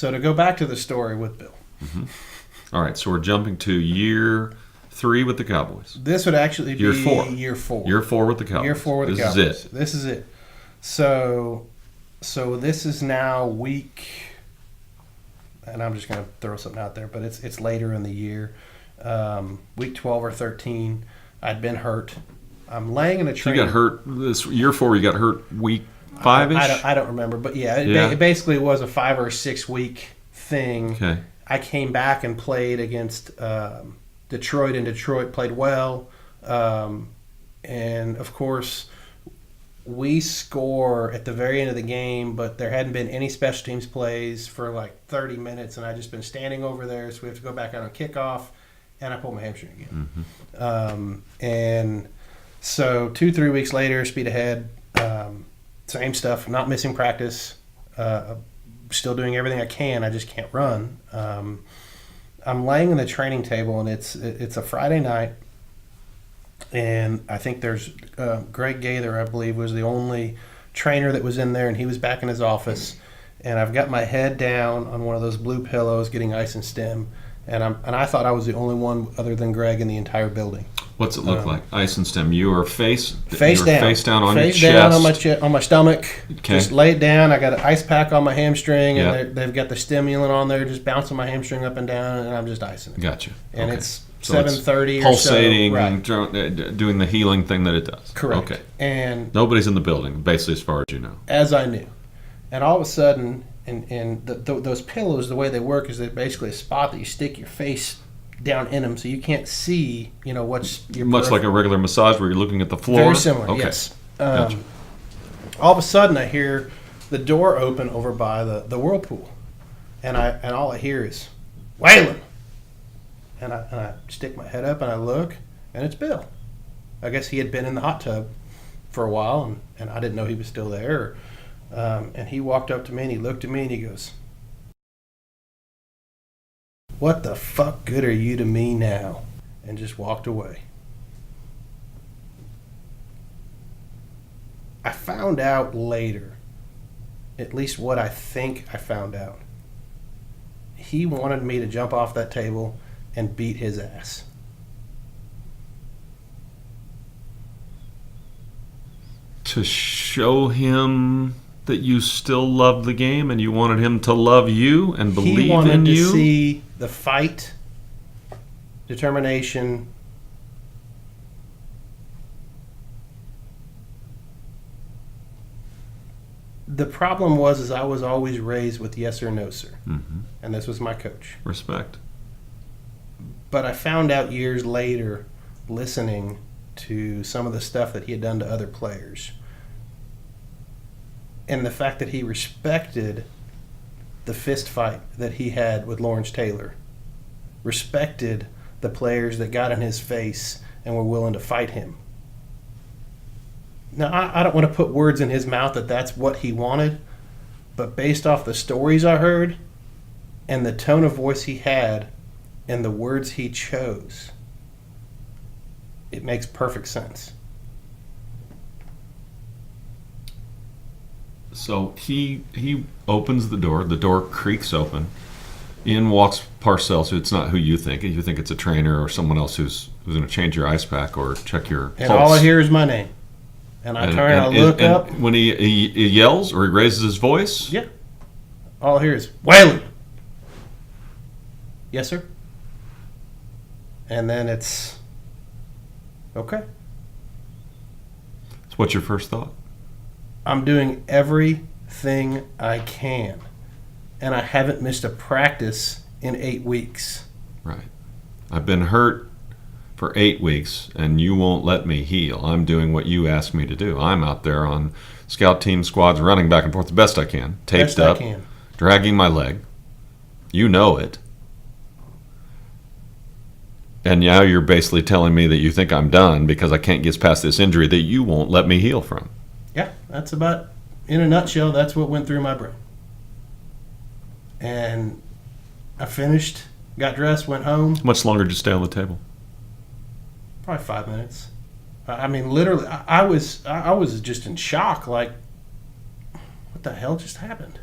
So to go back to the story with Bill. Mm-hmm. All right, so we're jumping to year 3 with the Cowboys. This would actually be year 4. Year 4. Year 4 with the Cowboys. Year 4 with the Cowboys. This is it. So this is now week, and I'm just going to throw something out there, but it's later in the year, week 12 or 13. I'd been hurt. I'm laying in a train. So you got hurt this year 4. You got hurt week 5-ish. I don't remember, but it basically was a 5 or 6 week thing. Okay. I came back and played against Detroit, and Detroit played well. And, of course, we score at the very end of the game, but there hadn't been any special teams plays for like 30 minutes, and I'd just been standing over there, so we have to go back out on kickoff, and I pulled my hamstring again. Mm-hmm. And so 2-3 weeks later, speed ahead, same stuff. I'm not missing practice. Still doing everything I can. I just can't run. I'm laying on the training table, and it's a Friday night, and I think there's Greg Gaither, I believe, was the only trainer that was in there, and he was back in his office, and I've got my head down on one of those blue pillows getting ice and stem, and I thought I was the only one other than Greg in the entire building. What's it look like? Ice and stem. You are face down on your chest. Face down on my stomach. Okay. Just lay it down. I got an ice pack on my hamstring, and they've got the stimulant on there, just bouncing my hamstring up and down, and I'm just icing it. Gotcha. And it's 7:30 pulsating, or so. and doing the healing thing that it does. Correct. Okay. And nobody's in the building, basically, as far as you know. As I knew. And all of a sudden, and those pillows, the way they work is they're basically a spot that you stick your face down in them, so you can't see, what's your much like a regular massage where you're looking at the floor. Very similar. Okay. Yes. Gotcha. All of a sudden, I hear the door open over by the whirlpool, and all I hear is Whalen, and I stick my head up and I look, and it's Bill. I guess he had been in the hot tub for a while, and I didn't know he was still there. And he walked up to me and he looked at me and he goes, "What the fuck good are you to me now?" And just walked away. I found out later, at least what I think I found out. He wanted me to jump off that table and beat his ass. To show him that you still loved the game and you wanted him to love you and believe in you? He wanted to see the fight, determination. The problem was I was always raised with yes or no, sir. Mm-hmm. And this was my coach. Respect. But I found out years later, listening to some of the stuff that he had done to other players, and the fact that he respected the fist fight that he had with Lawrence Taylor, respected the players that got in his face and were willing to fight him. Now, I don't want to put words in his mouth that that's what he wanted, but based off the stories I heard and the tone of voice he had and the words he chose, it makes perfect sense. So he opens the door creaks open. In walks Parcell, so it's not who you think. You think it's a trainer or someone else who's going to change your ice pack or check your pulse. And all I hear is my name. And I turn and I look up. When he yells or he raises his voice? Yeah. All I hear is, "Whalen!" "Yes, sir." And then it's, okay. So what's your first thought? I'm doing everything I can. And I haven't missed a practice in 8 weeks. Right. I've been hurt for 8 weeks, and you won't let me heal. I'm doing what you asked me to do. I'm out there on scout team squads running back and forth the best I can, taped up, dragging my leg. You know it. And now you're basically telling me that you think I'm done because I can't get past this injury that you won't let me heal from. Yeah, that's about, in a nutshell, that's what went through my brain. And I finished, got dressed, went home. How much longer did you stay on the table? Probably 5 minutes. I mean, literally, I was just in shock. Like, what the hell just happened?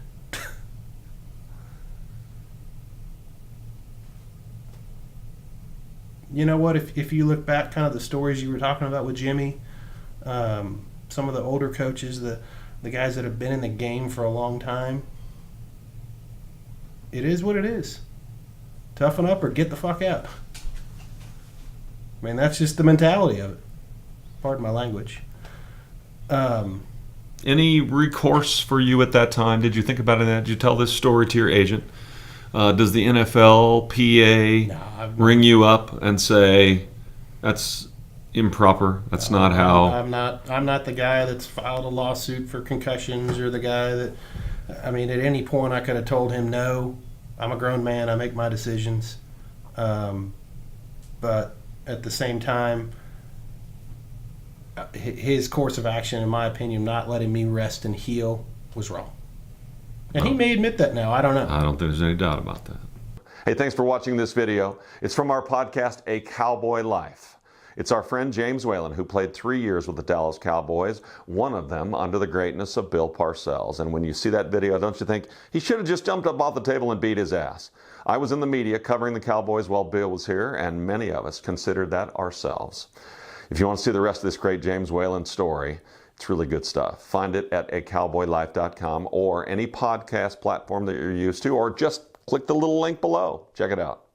you know what? If you look back, kind of the stories you were talking about with Jimmy, some of the older coaches, the guys that have been in the game for a long time, it is what it is. Toughen up or get the fuck out. I mean, that's just the mentality of it. Pardon my language. Any recourse for you at that time? Did you think about it? Did you tell this story to your agent? Does the NFLPA ring you up and say that's improper? That's not how. I'm not the guy that's filed a lawsuit for concussions, or the guy that. I mean, at any point I could have told him no. I'm a grown man. I make my decisions. But at the same time, his course of action, in my opinion, not letting me rest and heal, was wrong. And he may admit that now. I don't know. I don't think there's any doubt about that. Hey, thanks for watching this video. It's from our podcast, A Cowboy Life. It's our friend James Whalen, who played 3 years with the Dallas Cowboys, one of them under the greatness of Bill Parcells. And when you see that video, don't you think he should have just jumped up off the table and beat his ass? I was in the media covering the Cowboys while Bill was here, and many of us considered that ourselves. If you want to see the rest of this great James Whalen story, it's really good stuff. Find it at acowboy.life.com or any podcast platform that you're used to, or just click the little link below. Check it out.